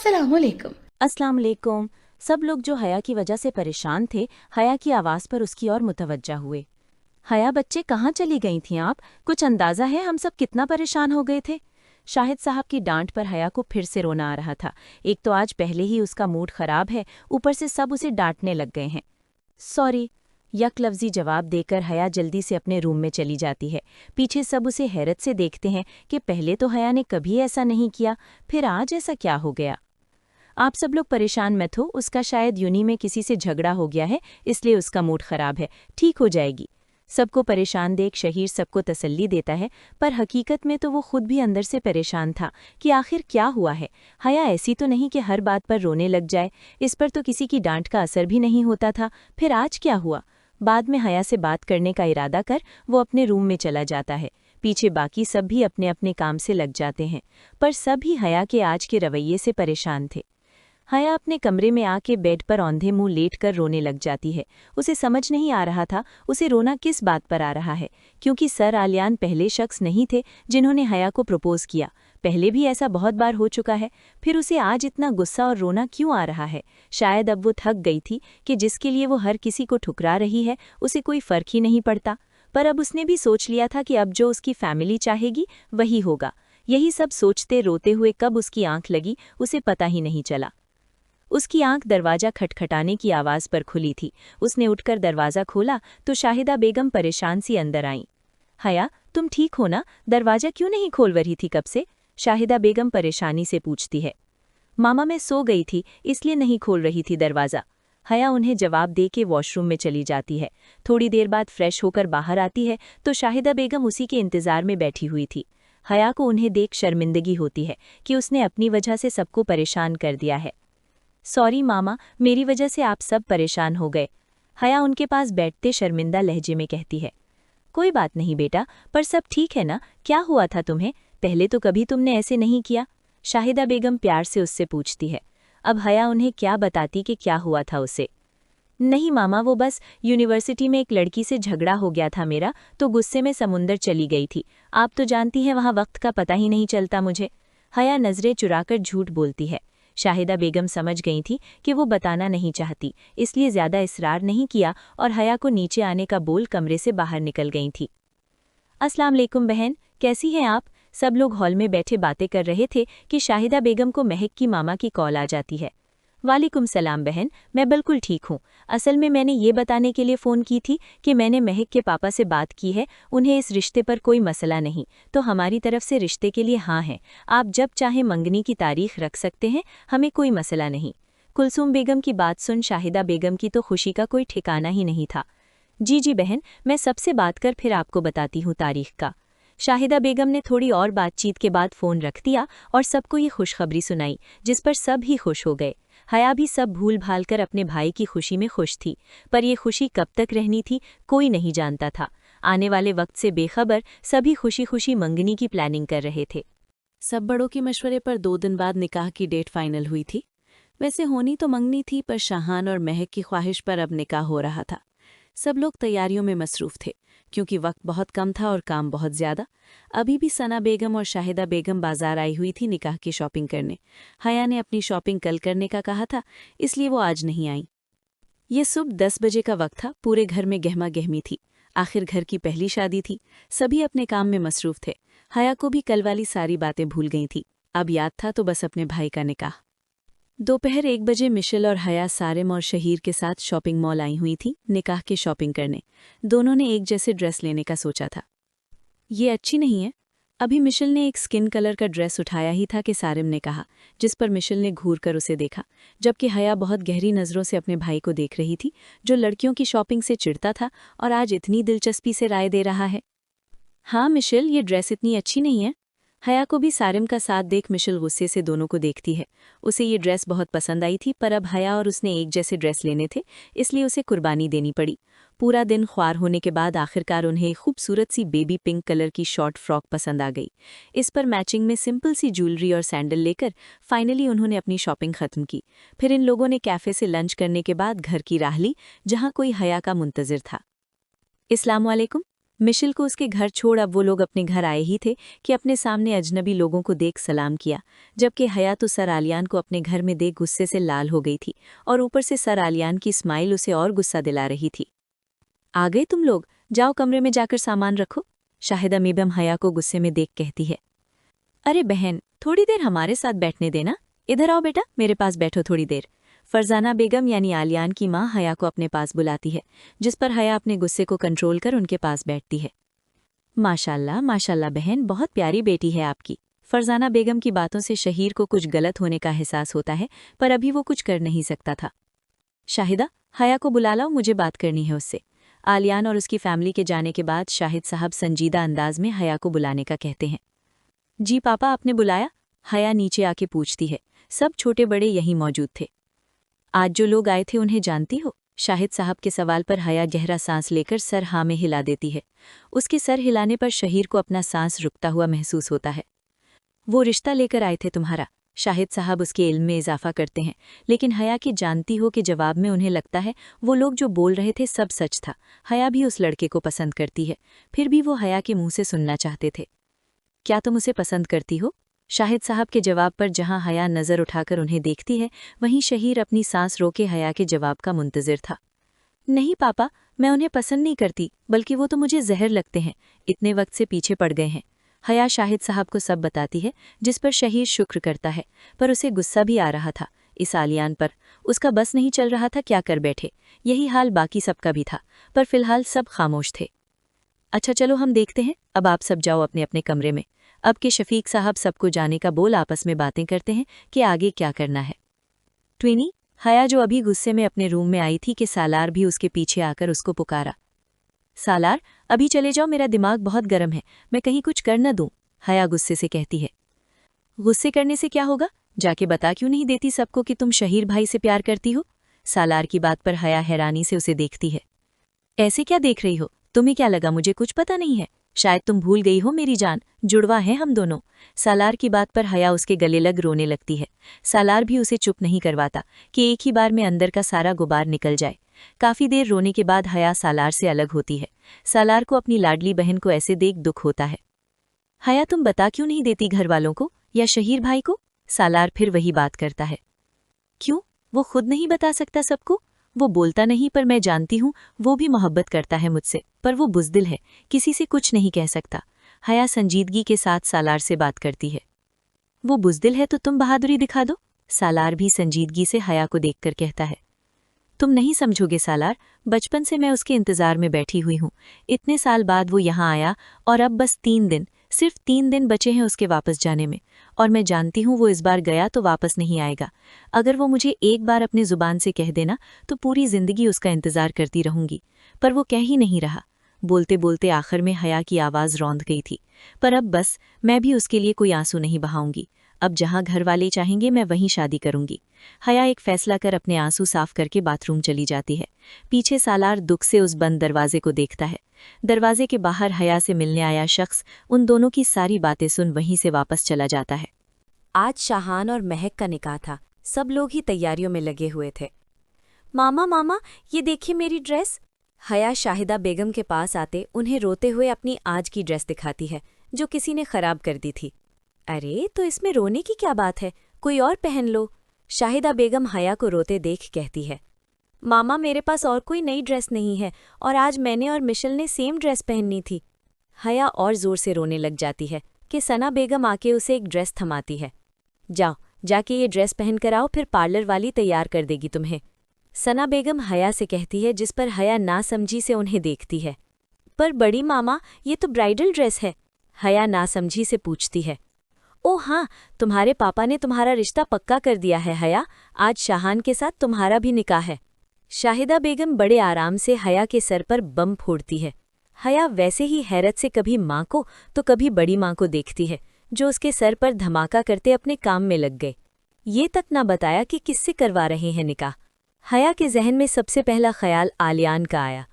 अस्सलामुअलैकुम। अस्सलाम वालेकुम। सब लोग जो हया की वजह से परेशान थे, हया की आवाज़ पर उसकी ओर मुतवज्जा हुए। हया बच्चे कहाँ चली गई थीं आप? कुछ अंदाज़ा है हम सब कितना परेशान हो गए थे? शाहिद साहब की डांट पर हया को फिर से रोना आ रहा था। एक तो आज पहले ही उसका मूड खराब है, ऊपर से सब उसे डांटने लग गए हैं। सॉरी, यकलफ्जी जवाब देकर हया जल्दी से अपने रूम में चली जाती है। पीछे सब उसे हैरत से देखते हैं कि पहले तो हया ने कभी ऐसा नहीं किया, फिर आज ऐसा क्या हो गया। आप सब लोग परेशान मत हो, उसका शायद यूनी में किसी से झगड़ा हो गया है, इसलिए उसका मूड खराब है, ठीक हो जाएगी। सबको परेशान देख शहीर सबको तसल्ली देता है, पर हकीकत में तो वो खुद भी अंदर से परेशान था कि आखिर क्या हुआ है। हया ऐसी तो नहीं कि हर बात पर रोने लग जाए, इस पर तो किसी की डांट का असर भी नहीं होता था, फिर आज क्या हुआ। बाद में हया से बात करने का इरादा कर वो अपने रूम में चला जाता है। पीछे बाकी सब भी अपने अपने काम से लग जाते हैं, पर सब ही हया के आज के रवैये से परेशान थे। हया अपने कमरे में आके बेड पर औंधे मुंह लेटकर रोने लग जाती है। उसे समझ नहीं आ रहा था उसे रोना किस बात पर आ रहा है, क्योंकि सर आलियान पहले शख्स नहीं थे जिन्होंने हया को प्रपोज किया। पहले भी ऐसा बहुत बार हो चुका है, फिर उसे आज इतना गुस्सा और रोना क्यों आ रहा है? शायद अब वो थक गई थी कि जिसके लिए वो हर किसी को ठुकरा रही है उसे कोई फर्क ही नहीं पड़ता। पर अब उसने भी सोच लिया था कि अब जो उसकी फैमिली चाहेगी वही होगा। यही सब सोचते रोते हुए कब उसकी आंख लगी उसे पता ही नहीं चला। उसकी आंख दरवाजा खटखटाने की आवाज़ पर खुली थी। उसने उठकर दरवाज़ा खोला तो शाहिदा बेगम परेशान सी अंदर आईं। हया, तुम ठीक हो ना? दरवाज़ा क्यों नहीं खोल रही थी कब से? शाहिदा बेगम परेशानी से पूछती है। मामा, मैं सो गई थी इसलिए नहीं खोल रही थी दरवाज़ा। हया उन्हें जवाब दे के वॉशरूम में चली जाती है। थोड़ी देर बाद फ्रेश होकर बाहर आती है तो शाहिदा बेगम उसी के इंतज़ार में बैठी हुई थी। हया को उन्हें देख शर्मिंदगी होती है कि उसने अपनी वजह से सबको परेशान कर दिया है। सॉरी मामा, मेरी वजह से आप सब परेशान हो गए। हया उनके पास बैठते शर्मिंदा लहजे में कहती है। कोई बात नहीं बेटा, पर सब ठीक है ना? क्या हुआ था तुम्हें? पहले तो कभी तुमने ऐसे नहीं किया। शाहिदा बेगम प्यार से उससे पूछती है। अब हया उन्हें क्या बताती कि क्या हुआ था उसे। नहीं मामा, वो बस यूनिवर्सिटी में एक लड़की से झगड़ा हो गया था मेरा, तो गुस्से में समुंदर चली गई थी। आप तो जानती हैं वहाँ वक्त का पता ही नहीं चलता मुझे। हया नज़रें चुराकर झूठ बोलती है। शाहिदा बेगम समझ गई थी कि वो बताना नहीं चाहती, इसलिए ज़्यादा इसरार नहीं किया और हया को नीचे आने का बोल कमरे से बाहर निकल गई थी। अस्सलाम वालेकुम बहन, कैसी हैं आप? सब लोग हॉल में बैठे बातें कर रहे थे कि शाहिदा बेगम को महक की मामा की कॉल आ जाती है। वालेकुम सलाम बहन, मैं बिल्कुल ठीक हूँ। असल में मैंने ये बताने के लिए फ़ोन की थी कि मैंने महक के पापा से बात की है, उन्हें इस रिश्ते पर कोई मसला नहीं, तो हमारी तरफ से रिश्ते के लिए हाँ है। आप जब चाहें मंगनी की तारीख रख सकते हैं, हमें कोई मसला नहीं। कुलसूम बेगम की बात सुन शाहिदा बेगम की तो खुशी का कोई ठिकाना ही नहीं था। जी जी बहन, मैं सबसे बात कर फिर आपको बताती हूँ तारीख का। शाहिदा बेगम ने थोड़ी और बातचीत के बाद फ़ोन रख दिया और सबको ये खुशखबरी सुनाई, जिस पर सब ही खुश हो गए। हया भी सब भूल भाल कर अपने भाई की खुशी में खुश थी, पर ये खुशी कब तक रहनी थी कोई नहीं जानता था। आने वाले वक्त से बेखबर सभी खुशी खुशी मंगनी की प्लानिंग कर रहे थे। सब बड़ों के मशवरे पर 2 दिन बाद निकाह की डेट फाइनल हुई थी। वैसे होनी तो मंगनी थी, पर शाहान और महक की ख्वाहिश पर अब निकाह हो रहा था। सब लोग तैयारियों में मसरूफ़ थे, क्योंकि वक्त बहुत कम था और काम बहुत ज़्यादा। अभी भी सना बेगम और शाहिदा बेगम बाजार आई हुई थी निकाह की शॉपिंग करने। हया ने अपनी शॉपिंग कल करने का कहा था, इसलिए वो आज नहीं आई। ये सुबह 10 बजे का वक्त था। पूरे घर में गहमा गहमी थी। आखिर घर की पहली शादी थी, सभी अपने काम में मसरूफ़ थे। हया को भी कल वाली सारी बातें भूल गई थी, अब याद था तो बस अपने भाई का निकाह। दोपहर 1 बजे मिशेल और हया सारिम और शहीर के साथ शॉपिंग मॉल आई हुई थी निकाह की शॉपिंग करने। दोनों ने एक जैसे ड्रेस लेने का सोचा था। ये अच्छी नहीं है। अभी मिशेल ने एक स्किन कलर का ड्रेस उठाया ही था कि सारिम ने कहा, जिस पर मिशेल ने घूर कर उसे देखा, जबकि हया बहुत गहरी नज़रों से अपने भाई को देख रही थी, जो लड़कियों की शॉपिंग से चिढ़ता था और आज इतनी दिलचस्पी से राय दे रहा है। हाँ मिशेल, ये ड्रेस इतनी अच्छी नहीं है। हया को भी सारिम का साथ देख मिशेल गुस्से से दोनों को देखती है। उसे ये ड्रेस बहुत पसंद आई थी, पर अब हया और उसने एक जैसे ड्रेस लेने थे, इसलिए उसे कुर्बानी देनी पड़ी। पूरा दिन ख्वार होने के बाद आखिरकार उन्हें एक खूबसूरत सी बेबी पिंक कलर की शॉर्ट फ्रॉक पसंद आ गई। इस पर मैचिंग में सिंपल सी ज्वेलरी और सैंडल लेकर फाइनली उन्होंने अपनी शॉपिंग खत्म की। फिर इन लोगों ने कैफ़े से लंच करने के बाद घर की राह ली, जहाँ कोई हया का मुंतज़िर था। अस्सलाम वालेकुम। मिशेल को उसके घर छोड़ अब वो लोग अपने घर आए ही थे कि अपने सामने अजनबी लोगों को देख सलाम किया, जबकि हया तो सर आलियान को अपने घर में देख गुस्से से लाल हो गई थी और ऊपर से सर आलियान की स्माइल उसे और गुस्सा दिला रही थी। आ गए तुम लोग, जाओ कमरे में जाकर सामान रखो, शाहिदा बेगम हया को गुस्से में देख कहती है। अरे बहन, थोड़ी देर हमारे साथ बैठने देना, इधर आओ बेटा, मेरे पास बैठो थोड़ी देर। फरजाना बेगम यानी आलियान की माँ हया को अपने पास बुलाती है, जिस पर हया अपने गुस्से को कंट्रोल कर उनके पास बैठती है। माशाल्लाह माशाल्लाह बहन, बहुत प्यारी बेटी है आपकी। फरजाना बेगम की बातों से शहीर को कुछ गलत होने का एहसास होता है, पर अभी वो कुछ कर नहीं सकता था। शाहिदा, हया को बुला लाओ, मुझे बात करनी है उससे। आलियान और उसकी फैमिली के जाने के बाद शाहिद साहब संजीदा अंदाज में हया को बुलाने का कहते हैं। जी पापा, आपने बुलाया? हया नीचे आके पूछती है। सब छोटे बड़े यहीं मौजूद थे। आज जो लोग आए थे उन्हें जानती हो? शाहिद साहब के सवाल पर हया गहरा सांस लेकर सर हाँ में हिला देती है। उसके सर हिलाने पर शहीर को अपना सांस रुकता हुआ महसूस होता है। वो रिश्ता लेकर आए थे तुम्हारा, शाहिद साहब उसके इल्म में इजाफा करते हैं, लेकिन हया की जानती हो के जवाब में उन्हें लगता है वो लोग जो बोल रहे थे सब सच था। हया भी उस लड़के को पसंद करती है, फिर भी वो हया के मुंह से सुनना चाहते थे। क्या तुम उसे पसंद करती हो? शाहिद साहब के जवाब पर जहां हया नज़र उठाकर उन्हें देखती है, वहीं शहीर अपनी सांस रोके हया के जवाब का मुंतज़िर था। नहीं पापा, मैं उन्हें पसंद नहीं करती, बल्कि वो तो मुझे जहर लगते हैं, इतने वक्त से पीछे पड़ गए हैं। हया शाहिद साहब को सब बताती है, जिस पर शहीर शुक्र करता है, पर उसे गुस्सा भी आ रहा था इस आलियान पर। उसका बस नहीं चल रहा था, क्या कर बैठे। यही हाल बाकी सबका भी था, पर फिलहाल सब खामोश थे। अच्छा चलो हम देखते हैं, अब आप सब जाओ अपने अपने कमरे में। अब के शफीक साहब सबको जाने का बोल आपस में बातें करते हैं कि आगे क्या करना है। ट्विनी, हया जो अभी गुस्से में अपने रूम में आई थी कि सालार भी उसके पीछे आकर उसको पुकारा। सालार, अभी चले जाओ, मेरा दिमाग बहुत गर्म है, मैं कहीं कुछ कर न दूं, हया गुस्से से कहती है। गुस्से करने से क्या होगा, जाके बता क्यों नहीं देती सबको कि तुम शहीर भाई से प्यार करती हो? सालार की बात पर हया हैरानी से उसे देखती है। ऐसे क्या देख रही हो, तुम्हें क्या लगा मुझे कुछ पता नहीं है? शायद तुम भूल गई हो मेरी जान, जुड़वा हैं हम दोनों। सालार की बात पर हया उसके गले लग रोने लगती है। सालार भी उसे चुप नहीं करवाता कि एक ही बार में अंदर का सारा गुबार निकल जाए। काफी देर रोने के बाद हया सालार से अलग होती है। सालार को अपनी लाडली बहन को ऐसे देख दुख होता है। हया, तुम बता क्यों नहीं देती घर वालों को या शहीर भाई को? सालार फिर वही बात करता है। क्यों, वो खुद नहीं बता सकता सबको? वो बोलता नहीं, पर मैं जानती हूँ वो भी मोहब्बत करता है मुझसे, पर वो बुज़दिल है, किसी से कुछ नहीं कह सकता। हया संजीदगी के साथ सालार से बात करती है। वो बुज़दिल है तो तुम बहादुरी दिखा दो, सालार भी संजीदगी से हया को देखकर कहता है। तुम नहीं समझोगे सालार, बचपन से मैं उसके इंतज़ार में बैठी हुई हूँ। इतने साल बाद वो यहाँ आया और अब बस 3 दिन, सिर्फ 3 दिन बचे हैं उसके वापस जाने में, और मैं जानती हूँ वो इस बार गया तो वापस नहीं आएगा। अगर वो मुझे एक बार अपनी ज़ुबान से कह देना तो पूरी ज़िंदगी उसका इंतज़ार करती रहूँगी, पर वो कह ही नहीं रहा। बोलते बोलते आखिर में हया की आवाज़ रौंद गई थी। पर अब बस, मैं भी उसके लिए कोई आंसू नहीं बहाऊंगी। अब जहाँ घर वाले चाहेंगे मैं वहीं शादी करूंगी। हया एक फैसला कर अपने आंसू साफ करके बाथरूम चली जाती है। पीछे सालार दुख से उस बंद दरवाजे को देखता है। दरवाजे के बाहर हया से मिलने आया शख्स उन दोनों की सारी बातें सुन वहीं से वापस चला जाता है। आज शाहान और महक का निकाह था। सब लोग ही तैयारियों में लगे हुए थे। मामा मामा, ये देखिए मेरी ड्रेस। हया शाहिदा बेगम के पास आते उन्हें रोते हुए अपनी आज की ड्रेस दिखाती है, जो किसी ने खराब कर दी थी। अरे, तो इसमें रोने की क्या बात है, कोई और पहन लो, शाहिदा बेगम हया को रोते देख कहती है। मामा, मेरे पास और कोई नई ड्रेस नहीं है, और आज मैंने और मिशेल ने सेम ड्रेस पहननी थी। हया और जोर से रोने लग जाती है कि सना बेगम आके उसे एक ड्रेस थमाती है। जाओ, जाके ये ड्रेस पहन कर आओ, फिर पार्लर वाली तैयार कर देगी तुम्हें, सना बेगम हया से कहती है, जिस पर हया नासमझी से उन्हें देखती है। पर बड़ी मामा, ये तो ब्राइडल ड्रेस है, हया नासमझी से पूछती है। ओ हाँ, तुम्हारे पापा ने तुम्हारा रिश्ता पक्का कर दिया है हया, आज शाहान के साथ तुम्हारा भी निकाह है। शाहिदा बेगम बड़े आराम से हया के सर पर बम फोड़ती है। हया वैसे ही हैरत से कभी माँ को तो कभी बड़ी माँ को देखती है, जो उसके सर पर धमाका करते अपने काम में लग गए। ये तक ना बताया कि किससे करवा रहे हैं निकाह। हया के जहन में सबसे पहला ख्याल आलियान का आया।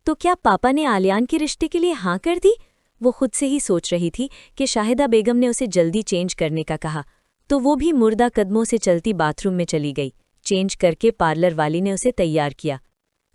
तो क्या पापा ने आलियान के रिश्ते के लिए हाँ कर दी? वो खुद से ही सोच रही थी कि शाहिदा बेगम ने उसे जल्दी चेंज करने का कहा, तो वो भी मुर्दा कदमों से चलती बाथरूम में चली गई। चेंज करके पार्लर वाली ने उसे तैयार किया।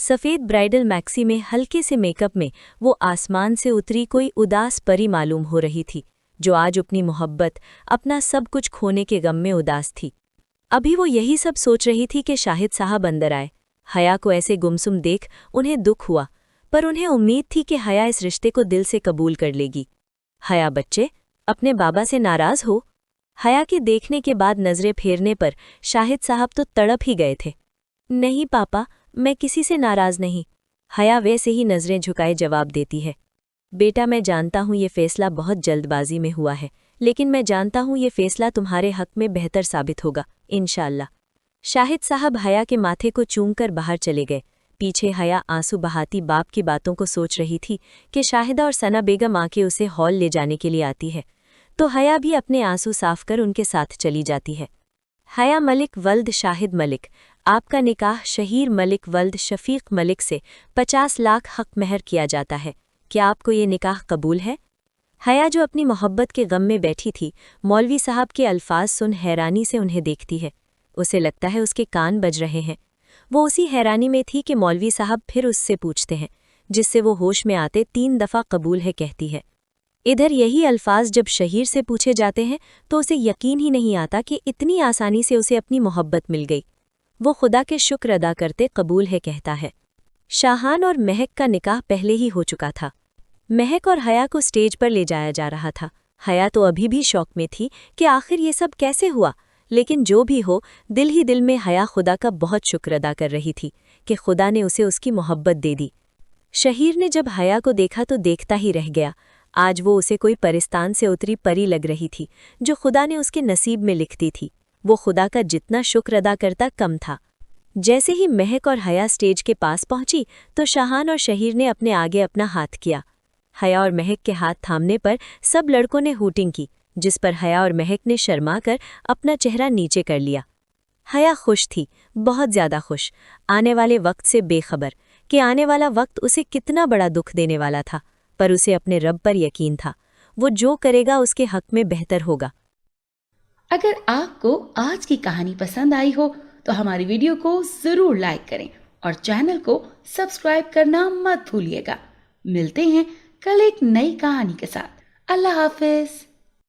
सफ़ेद ब्राइडल मैक्सी में हल्के से मेकअप में वो आसमान से उतरी कोई उदास परी मालूम हो रही थी, जो आज अपनी मोहब्बत, अपना सब कुछ खोने के गम में उदास थी। अभी वो यही सब सोच रही थी कि शाहिद साहब अंदर आए। हया को ऐसे गुमसुम देख उन्हें दुख हुआ, पर उन्हें उम्मीद थी कि हया इस रिश्ते को दिल से कबूल कर लेगी। हया बच्चे, अपने बाबा से नाराज़ हो? हया के देखने के बाद नज़रें फेरने पर शाहिद साहब तो तड़प ही गए थे। नहीं पापा, मैं किसी से नाराज़ नहीं। हया वैसे ही नज़रें झुकाए जवाब देती है। बेटा, मैं जानता हूँ ये फ़ैसला बहुत जल्दबाजी में हुआ है, लेकिन मैं जानता हूँ ये फ़ैसला तुम्हारे हक़ में बेहतर साबित होगा, इंशाअल्लाह। शाहिद साहब हया के माथे को चूमकर बाहर चले गए। पीछे हया आंसू बहाती बाप की बातों को सोच रही थी कि शाहिदा और सना बेगम आके उसे हॉल ले जाने के लिए आती है, तो हया भी अपने आंसू साफ कर उनके साथ चली जाती है। हया मलिक वल्द शाहिद मलिक, आपका निकाह शहीर मलिक वल्द शफीक मलिक से 50 लाख हक महर किया जाता है। क्या आपको ये निकाह कबूल है? हया जो अपनी मोहब्बत के गम में बैठी थी, मौलवी साहब के अल्फाज सुन हैरानी से उन्हें देखती है। उसे लगता है उसके कान बज रहे हैं। वो उसी हैरानी में थी कि मौलवी साहब फिर उससे पूछते हैं, जिससे वो होश में आते 3 दफ़ा कबूल है कहती है। इधर यही अल्फाज जब शहीर से पूछे जाते हैं तो उसे यकीन ही नहीं आता कि इतनी आसानी से उसे अपनी मोहब्बत मिल गई। वो खुदा के शुक्र अदा करते कबूल है कहता है। शाहान और महक का निकाह पहले ही हो चुका था। महक और हया को स्टेज पर ले जाया जा रहा था। हया तो अभी भी शौक में थी कि आखिर ये सब कैसे हुआ, लेकिन जो भी हो, दिल ही दिल में हया खुदा का बहुत शुक्र अदा कर रही थी कि खुदा ने उसे उसकी मोहब्बत दे दी। शहीर ने जब हया को देखा तो देखता ही रह गया। आज वो उसे कोई परिस्तान से उतरी परी लग रही थी, जो खुदा ने उसके नसीब में लिखती थी। वो खुदा का जितना शुक्र अदा करता कम था। जैसे ही महक और हया स्टेज के पास पहुंची तो शाहान और शहीर ने अपने आगे अपना हाथ किया। हया और महक के हाथ थामने पर सब लड़कों ने हूटिंग की, जिस पर हया और महक ने शर्मा कर अपना चेहरा नीचे कर लिया। हया खुश थी, बहुत ज़्यादा खुश, आने वाले वक्त से बेखबर कि आने वाला वक्त उसे कितना बड़ा दुख देने वाला था, पर उसे अपने रब पर यकीन था। वो जो करेगा उसके हक में बेहतर होगा। अगर आपको आज की कहानी पसंद आई हो तो हमारी वीडियो को जरूर लाइक करें और चैनल को सब्सक्राइब करना मत भूलिएगा। मिलते हैं कल एक नई कहानी के साथ। अल्लाह हाफिज।